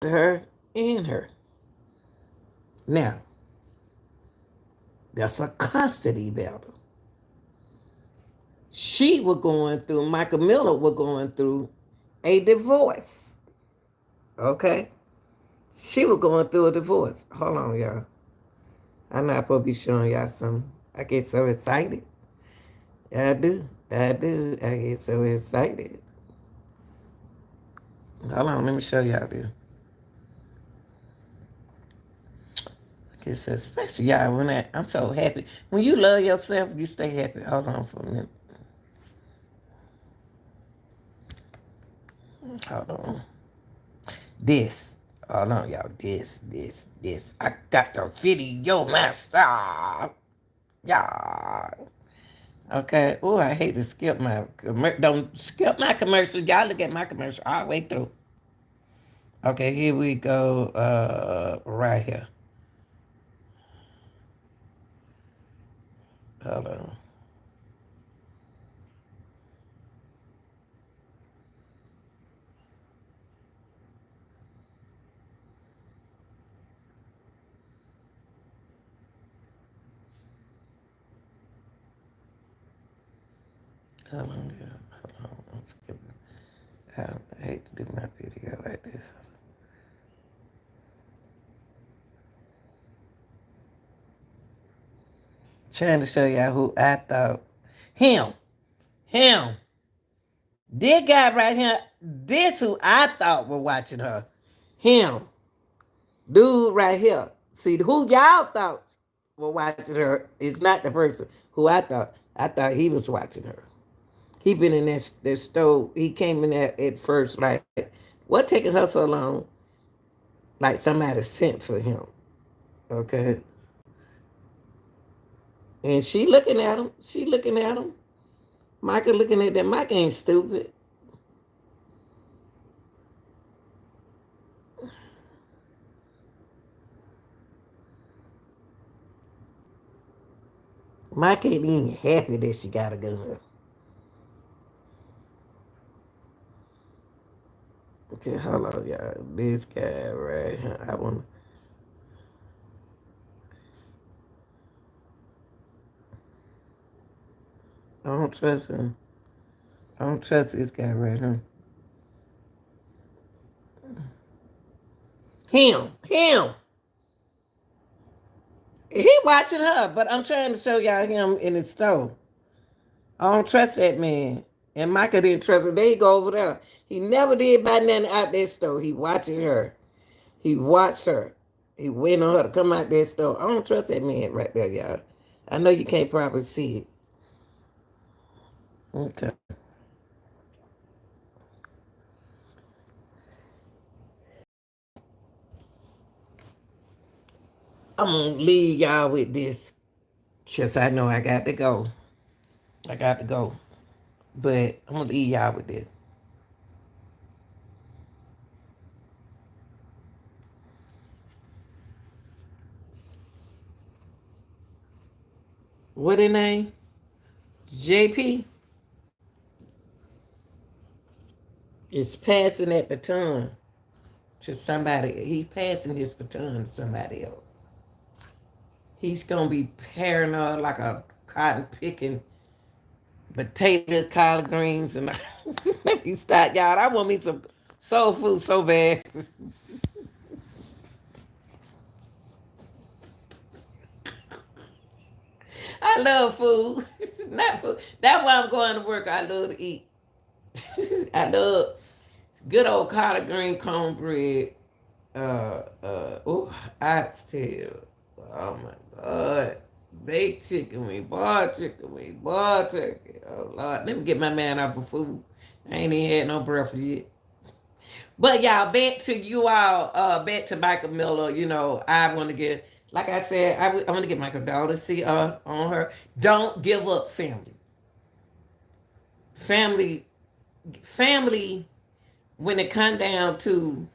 Her and her. Now, that's a custody battle. Micah Miller was going through a divorce. Okay? She was going through a divorce. Hold on, y'all. I'm not supposed to be showing y'all something. I get so excited. I do. I get so excited. Hold on, let me show y'all this. It's especially y'all I'm so happy. When you love yourself, you stay happy. Hold on for a minute. Hold on. Hold on, y'all. This. I got the video master. Yeah. Okay. Oh, I hate to skip don't skip my commercial. Y'all look at my commercial all the way through. Okay, here we go. Right here. Hold on. Hold on, yeah. Hold on. I'm skipping. I hate to do my video like this. Trying to show y'all who I thought. Him. This guy right here. This who I thought were watching her. Him. Dude right here. See, who y'all thought were watching her is not the person who I thought. I thought he was watching her. He been in that stove. He came in there at first like, what taking her so long? Like somebody sent for him. Okay. And she looking at him. Micah looking at that. Micah ain't stupid. Micah ain't even happy that she got a gun. Okay, hold on, y'all. This guy right here. I don't trust him. I don't trust this guy right here. Him. He watching her, but I'm trying to show y'all him in the store. I don't trust that man. And Micah didn't trust her. They go over there. He never did buy nothing out that store. He watching her. He watched her. He waiting on her to come out that store. I don't trust that man right there, y'all. I know you can't probably see it. Okay. I'm going to leave y'all with this. Because I know I got to go. But I'm going to leave y'all with this. What his name? JP is passing that baton to somebody. He's passing his baton to somebody else. He's going to be paranoid like a cotton picking potatoes, collard greens, and let me stop, y'all. I want me some soul food so bad. I love food. Not food. That's why I'm going to work. I love to eat. I love good old collard green cornbread. Oxtail. Oh my God. Baked chicken wing, bar chicken wing, bar turkey. Oh Lord, let me get my man out for food. I ain't even had no breakfast yet. But y'all, back to Micah Miller. You know, I want to get, like I said, I want to get my condolences on her. Don't give up, family. Family. When it come down to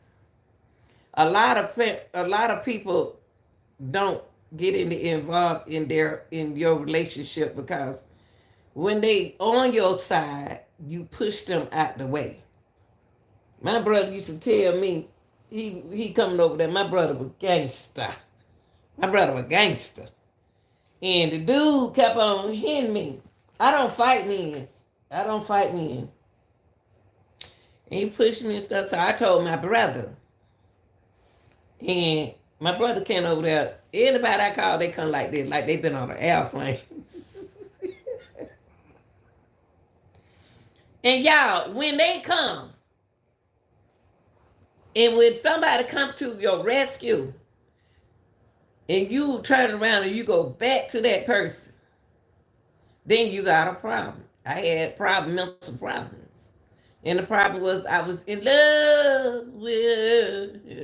a lot of people don't get involved in your relationship because when they on your side, you push them out the way. My brother used to tell me, he coming over there, my brother was gangster. My brother was gangster. And the dude kept on hitting me. I don't fight men. I don't fight men. And he pushed me and stuff, so I told my brother. And my brother came over there. Anybody I call, they come like this, like they been on an airplane. And y'all, when they come, and when somebody come to your rescue, and you turn around and you go back to that person, then you got a problem. I had mental problems. And the problem was I was in love with you.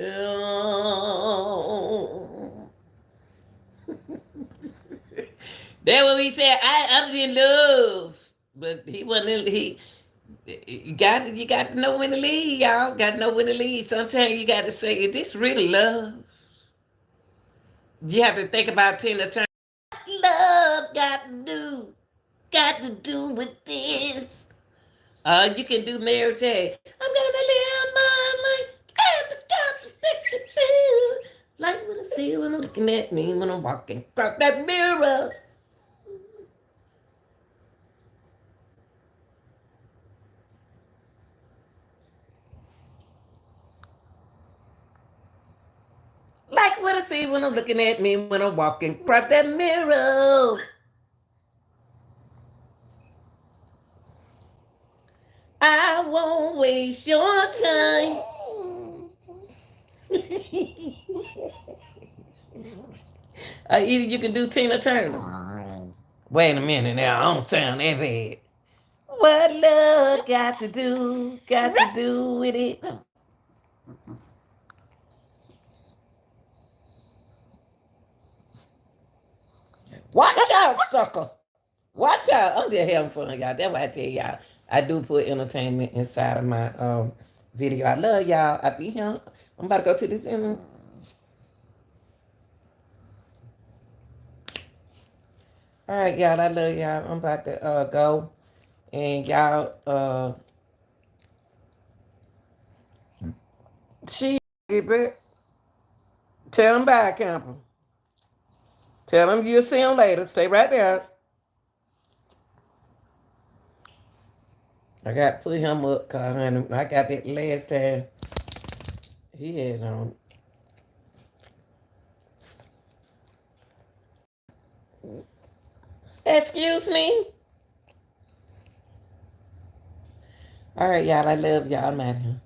That's what he said. I'm in love. But he wasn't you got to know when to leave, y'all. Got to know when to leave. Sometimes you got to say, is this really love? You have to think about Tina Turner. Love got to do with this. You can do Mary J. I'm gonna live my life. Like what I see when I'm looking at me when I'm walking across that mirror. Like what I see when I'm looking at me when I'm walking across that mirror. I won't waste your time. Either you can do Tina Turner. Wait a minute now, I don't sound that bad. What love got to do with it? Watch out, sucker. Watch out. I'm just having fun, y'all. That's why I tell y'all. I do put entertainment inside of my video. I love y'all. I be here. I'm about to go to this interview. All right, y'all. I love y'all. I'm about to go. And y'all, get back. Tell them bye, Camper. Tell them you'll see them later. Stay right there. I got to put him up, cause honey, I got that last time. He had on. Excuse me. All right, y'all. I love y'all. I'm out here.